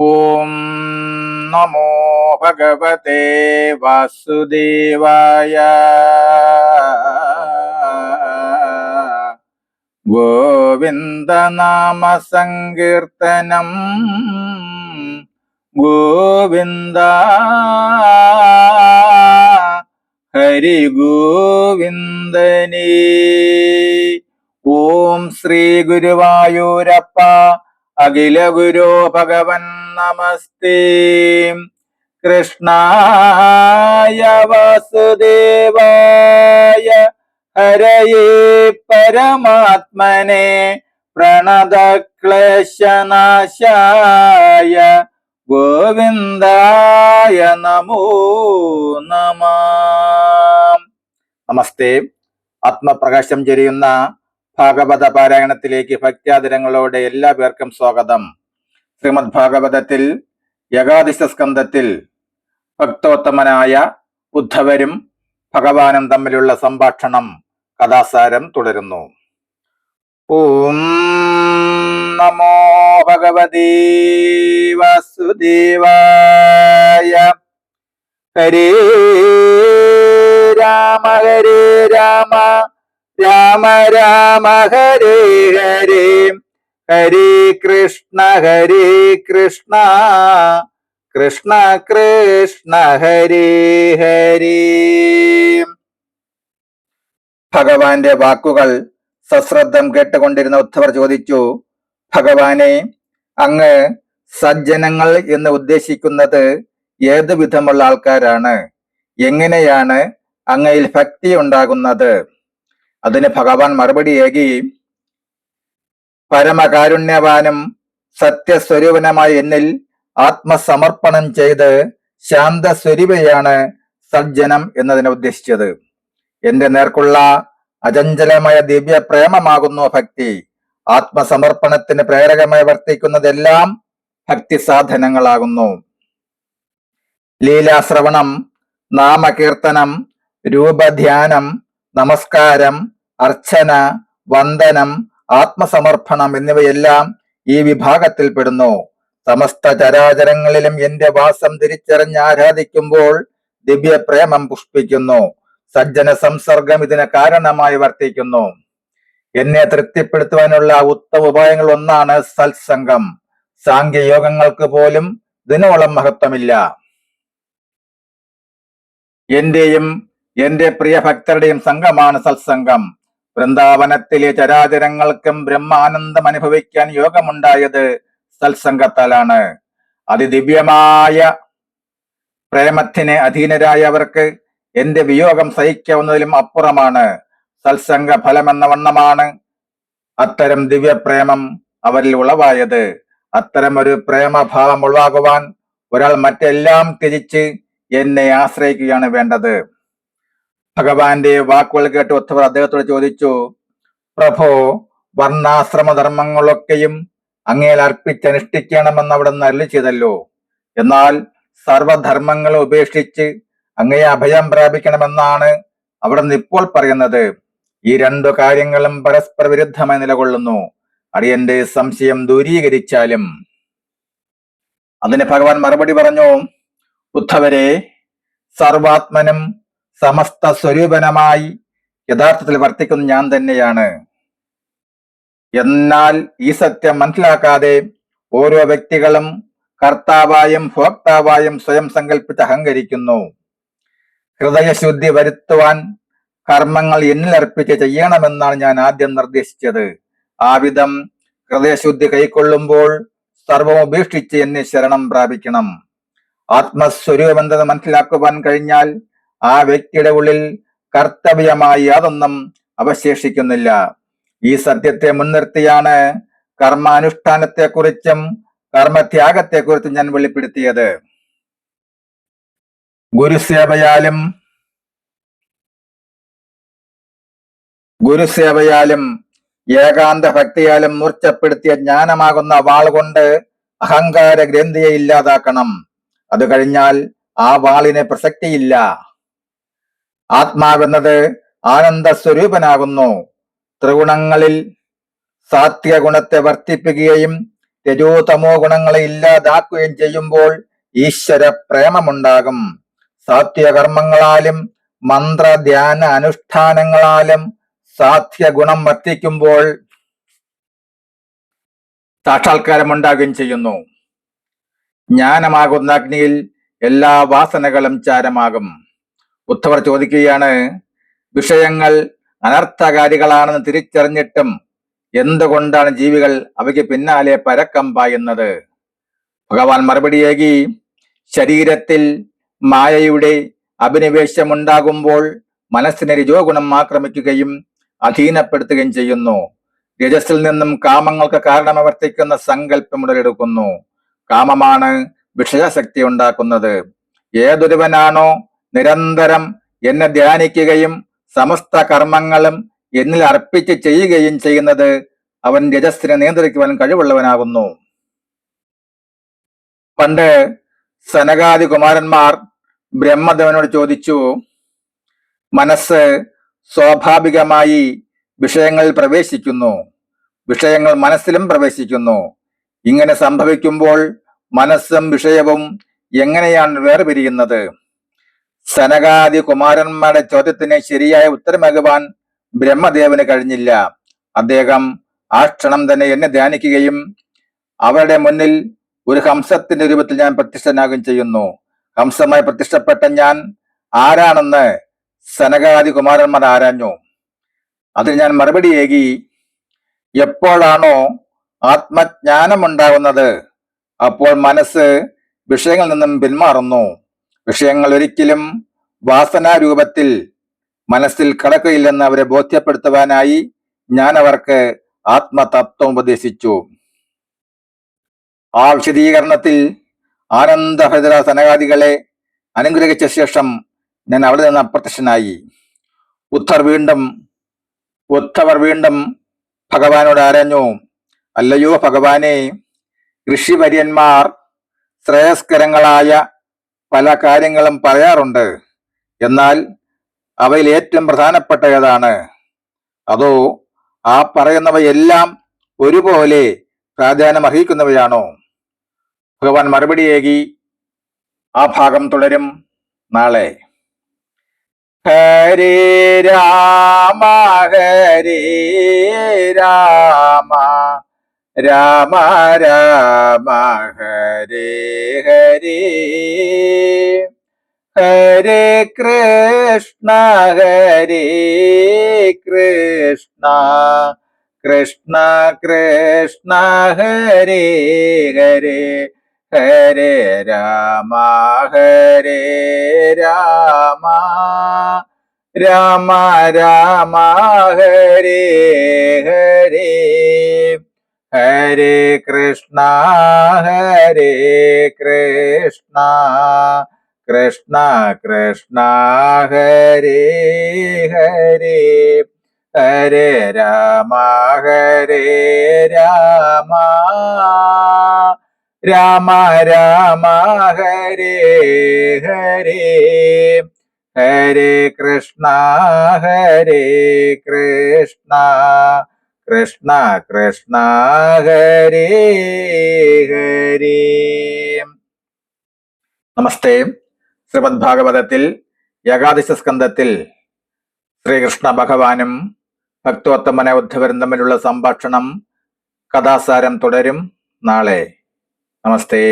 ഓം നമോ ഭഗവതേ വാസുദേവായ. ഗോവിന്ദനാമ സങ്കീർത്തനം ഗോവിന്ദ ഹരി ഗോവിന്ദനേ. ഓം ശ്രീ ഗുരുവായൂരപ്പ അഖില ഗുരോ ഭഗവൻ നമസ്തേ. കൃഷ്ണായ വാസുദേവായ ഹരയേ പരമാത്മനെ പ്രണതക്ലേശനാശായ ഗോവിന്ദായ നമോ നമഃ. നമസ്തേ. ആത്മപ്രകാശം ചൊരിയുന്ന ഭാഗവത പാരായണത്തിലേക്ക് ഭക്ത്യാദരങ്ങളോടെ എല്ലാ പേർക്കും സ്വാഗതം. ശ്രീമദ് ഭാഗവതത്തിൽ ഏകാദശ സ്കന്ധത്തിൽ ഭക്തോത്തമനായ ഉദ്ധവരും ഭഗവാനും തമ്മിലുള്ള സംഭാഷണം കഥാസാരം തുടരുന്നു. ഓം നമോ ഭഗവതേ വാസുദേവായ. ഹരേ രാമ ഹരേ രാമ രാമ രാമ ഹരേ ഹരേ ഹരേ കൃഷ്ണ കൃഷ്ണ കൃഷ്ണ ഹരേ ഹരേ. ഭഗവാന്റെ വാക്കുകൾ സശ്രദ്ധം കേട്ടുകൊണ്ടിരുന്ന ഉദ്ധവർ ചോദിച്ചു, ഭഗവാനെ, അങ്ങ് സജ്ജനങ്ങൾ എന്ന് ഉദ്ദേശിക്കുന്നത് ഏതു വിധമുള്ള ആൾക്കാരാണ്? എങ്ങനെയാണ് അങ്ങയിൽ ഭക്തി ഉണ്ടാകുന്നത്? അതിന് ഭഗവാൻ മറുപടിയേകി, പരമകാരുണ്യവാനും സത്യസ്വരൂപനുമായ എന്നിൽ ആത്മസമർപ്പണം ചെയ്ത് ശാന്തസ്വരൂപയാണ് സജ്ജനം എന്നതിനെ ഉദ്ദേശിച്ചത്. എന്റെ നേർക്കുള്ള അചഞ്ചലമായ ദിവ്യ പ്രേമമാകുന്നു ഭക്തി. ആത്മസമർപ്പണത്തിന് പ്രേരകമായി വർത്തിക്കുന്നതെല്ലാം ഭക്തി സാധനങ്ങളാകുന്നു. ലീലാശ്രവണം, നാമകീർത്തനം, രൂപധ്യാനം, നമസ്കാരം, അർച്ചന, വന്ദനം, ആത്മസമർപ്പണം എന്നിവയെല്ലാം ഈ വിഭാഗത്തിൽ പെടുന്നു. സമസ്ത ചരാചരങ്ങളിലും എന്റെ വാസം തിരിച്ചറിഞ്ഞ് ആരാധിക്കുമ്പോൾ ദിവ്യപ്രേമം പുഷ്പിക്കുന്നു. സജ്ജന സംസർഗം ഇതിന് കാരണമായി വർത്തിക്കുന്നു. എന്നെ തൃപ്തിപ്പെടുത്തുവാനുള്ള ഉത്തമ ഉപായങ്ങൾ ഒന്നാണ് സത്സംഗം. സാഖ്യയോഗങ്ങൾക്ക് പോലും ഇതിനോളം മഹത്വമില്ല. എന്റെയും എന്റെ പ്രിയ ഭക്തരുടെയും സംഘമാണ് സത്സംഗം. വൃന്ദാവനത്തിലെ ചരാചരങ്ങൾക്കും ബ്രഹ്മാനന്ദം അനുഭവിക്കാൻ യോഗമുണ്ടായത് സത്സംഗത്താലാണ്. അതിദിവ്യമായ പ്രേമത്തിന് അധീനരായവർക്ക് എന്റെ വിയോഗം സഹിക്കാവുന്നതിലും അപ്പുറമാണ്. സത്സംഗ ഫലമെന്ന വണ്ണമാണ് അത്തരം ദിവ്യപ്രേമം അവരിൽ ഉളവായത്. അത്തരം ഒരു പ്രേമഭാവം ഉളവാകുവാൻ ഒരാൾ മറ്റെല്ലാം ത്യജിച്ച് എന്നെ ആശ്രയിക്കുകയാണ് വേണ്ടത്. ഭഗവാന്റെ വാക്കുകൾ കേട്ട് ഉദ്ധവർ അദ്ദേഹത്തോട് ചോദിച്ചു, പ്രഭോ, വർണ്ണാശ്രമധർമ്മങ്ങളൊക്കെയും അങ്ങേൽ അർപ്പിച്ചനുഷ്ഠിക്കണമെന്ന് അവിടെ നിന്ന് അരുളി ചെയ്തല്ലോ. എന്നാൽ സർവധർമ്മങ്ങളും ഉപേക്ഷിച്ച് അങ്ങയെ അഭയം പ്രാപിക്കണമെന്നാണ് അവിടെ നിന്ന് ഇപ്പോൾ പറയുന്നത്. ഈ രണ്ടു കാര്യങ്ങളും പരസ്പര വിരുദ്ധമായി നിലകൊള്ളുന്നു. അടിയന്റെ സംശയം ദൂരീകരിച്ചാലും. അതിന് ഭഗവാൻ മറുപടി പറഞ്ഞു, ഉദ്ധവരെ, സർവാത്മനും സമസ്ത സ്വരൂപനമായി യഥാർത്ഥത്തിൽ വർത്തിക്കുന്ന ഞാൻ തന്നെയാണ്. എന്നാൽ ഈ സത്യം മനസ്സിലാക്കാതെ ഓരോ വ്യക്തികളും കർത്താവായും ഭോക്താവായും സ്വയം സങ്കല്പിച്ച് അഹങ്കരിക്കുന്നു. ഹൃദയശുദ്ധി വരുത്തുവാൻ കർമ്മങ്ങൾ എന്നിൽ അർപ്പിച്ച് ചെയ്യണമെന്നാണ് ഞാൻ ആദ്യം നിർദ്ദേശിച്ചത്. ആ വിധം ഹൃദയശുദ്ധി കൈക്കൊള്ളുമ്പോൾ സർവം ഉപേക്ഷിച്ച് എന്നെ ശരണം പ്രാപിക്കണം. ആത്മസ്വരൂപമെന്തെന്ന് മനസ്സിലാക്കുവാൻ കഴിഞ്ഞാൽ ആ വ്യക്തിയുടെ ഉള്ളിൽ കർത്തവ്യമായി യാതൊന്നും അവശേഷിക്കുന്നില്ല. ഈ സത്യത്തെ മുൻനിർത്തിയാണ് കർമാനുഷ്ഠാനത്തെക്കുറിച്ചും കർമ്മത്യാഗത്തെക്കുറിച്ചും ഞാൻ വെളിപ്പെടുത്തിയത്. ഗുരുസേവയാലും ഏകാന്ത ഭക്തിയാലും മൂർച്ചപ്പെടുത്തിയ ജ്ഞാനമാകുന്ന വാൾ കൊണ്ട് അഹങ്കാര ഗ്രന്ഥിയെ ഇല്ലാതാക്കണം. അത് കഴിഞ്ഞാൽ ആ വാളിന് പ്രസക്തിയില്ല. ആത്മാവെന്നത് ആനന്ദ സ്വരൂപനാകുന്നു. ത്രിഗുണങ്ങളിൽ സാത്വിക ഗുണത്തെ വർദ്ധിപ്പിക്കുകയും രജോ തമോ ഗുണങ്ങളെ ഇല്ലാതാക്കുകയും ചെയ്യുമ്പോൾ ഈശ്വര പ്രേമമുണ്ടാകും. സാത്വിക കർമ്മങ്ങളാലും മന്ത്ര ധ്യാന അനുഷ്ഠാനങ്ങളാലും സാധ്യ ഗുണം വർദ്ധിക്കുമ്പോൾ സാക്ഷാത്കാരം ഉണ്ടാകുകയും ചെയ്യുന്നു. ജ്ഞാനമാകുന്ന അഗ്നിയിൽ എല്ലാ വാസനകളും ചാരമാകും. ഉദ്ധവർ ചോദിക്കുകയാണ്, വിഷയങ്ങൾ അനർത്ഥകാരികളാണെന്ന് തിരിച്ചറിഞ്ഞിട്ടും എന്തുകൊണ്ടാണ് ജീവികൾ അവയ്ക്ക് പിന്നാലെ പരക്കം പായുന്നത്? ഭഗവാൻ മറുപടിയേകി, ശരീരത്തിൽ മായയുടെ അഭിനിവേശമുണ്ടാകുമ്പോൾ മനസ്സിനെ രജോ ഗുണം ആക്രമിക്കുകയും അധീനപ്പെടുത്തുകയും ചെയ്യുന്നു. രജസ്സിൽ നിന്നും കാമങ്ങൾക്ക് കാരണമവർത്തിക്കുന്ന സങ്കല്പം ഉടലെടുക്കുന്നു. കാമമാണ് വിഷയാസക്തി ഉണ്ടാക്കുന്നത്. ഏതൊരുവനാണോ നിരന്തരം എന്നെ ധ്യാനിക്കുകയും സമസ്ത കർമ്മങ്ങളും എന്നിൽ അർപ്പിച്ച് ചെയ്യുകയും ചെയ്യുന്നത്, അവൻ രജസ്സിനെ നിയന്ത്രിക്കുവാൻ കഴിവുള്ളവനാകുന്നു. പണ്ട് സനകാദി കുമാരന്മാർ ബ്രഹ്മദേവനോട് ചോദിച്ചു, മനസ്സ് സ്വാഭാവികമായി വിഷയങ്ങളിൽ പ്രവേശിക്കുന്നു, വിഷയങ്ങൾ മനസ്സിലും പ്രവേശിക്കുന്നു. ഇങ്ങനെ സംഭവിക്കുമ്പോൾ മനസ്സും വിഷയവും എങ്ങനെയാണ് വേർപിരിയുന്നത്? സനകാദി കുമാരന്മാരുടെ ചോദ്യത്തിന് ശരിയായ ഉത്തരമാകുവാൻ ബ്രഹ്മദേവന് കഴിഞ്ഞില്ല. അദ്ദേഹം ആ ക്ഷണം തന്നെ എന്നെ ധ്യാനിക്കുകയും അവരുടെ മുന്നിൽ ഒരു ഹംസത്തിന്റെ രൂപത്തിൽ ഞാൻ പ്രത്യക്ഷനാകുകയും ചെയ്യുന്നു. ഹംസമായി പ്രത്യക്ഷപ്പെട്ട ഞാൻ ആരാണെന്ന് സനകാദി കുമാരന്മാർ ആരാഞ്ഞു. അതിന് ഞാൻ മറുപടിയേകി, എപ്പോഴാണോ ആത്മജ്ഞാനം ഉണ്ടാകുന്നത് അപ്പോൾ മനസ്സ് വിഷയങ്ങളിൽ നിന്നും പിന്മാറുന്നു. വിഷയങ്ങൾ ഒരിക്കലും വാസനാരൂപത്തിൽ മനസ്സിൽ കടക്കുകയില്ലെന്ന് അവരെ ബോധ്യപ്പെടുത്തുവാനായി ഞാൻ അവർക്ക് ആത്മതത്വം ഉപദേശിച്ചു. ആ വിശദീകരണത്തിൽ ആനന്ദഭദ്ര സനകാദികളെ അനുഗ്രഹിച്ച ശേഷം ഞാൻ അവിടെ നിന്ന് അപ്രത്യക്ഷനായി. ഉദ്ധവർ വീണ്ടും ഭഗവാനോട് ആരാഞ്ഞു, അല്ലയോ ഭഗവാനെ, ഋഷിവര്യന്മാർ ശ്രേയസ്കരങ്ങളായ പല കാര്യങ്ങളും പറയാറുണ്ട്. എന്നാൽ അവയിൽ ഏറ്റവും പ്രധാനപ്പെട്ട ഏതാണ്? അതോ ആ പറയുന്നവയെല്ലാം ഒരുപോലെ പ്രാധാന്യം അർഹിക്കുന്നവയാണോ? ഭഗവാൻ മറുപടിയേകി, ആ ഭാഗം തുടരും നാളെ. ഹരേ രാമ ഹരേ രാമ രാമ രാമ ഹരേ ഹരേ, ഹരേ കൃഷ്ണ ഹരേ കൃഷ്ണ കൃഷ്ണ കൃഷ്ണ ഹരേ ഹരേ, ഹരേ രാമ ഹരേ രാമ രാമ രാമ ഹരേ ഹരേ, ഹരേ കൃഷ്ണ ഹരേ കൃഷ്ണ കൃഷ്ണ കൃഷ്ണ ഹരേ ഹരേ, ഹരേ രാമ ഹരേ രാമ രാമ രാമ ഹരേ ഹരേ, ഹരേ കൃഷ്ണ ഹരേ കൃഷ്ണ കൃഷ്ണ കൃഷ്ണ ഹരേ ഹരേ. നമസ്തേ. ശ്രീമദ് ഭാഗവതത്തിൽ ഏകാദശ സ്കന്ധത്തിൽ ശ്രീകൃഷ്ണ ഭഗവാനും ഭക്തോത്തമനെ ഉദ്ധവരും തമ്മിലുള്ള സംഭാഷണം കഥാസാരം തുടരും നാളെ. നമസ്തേ.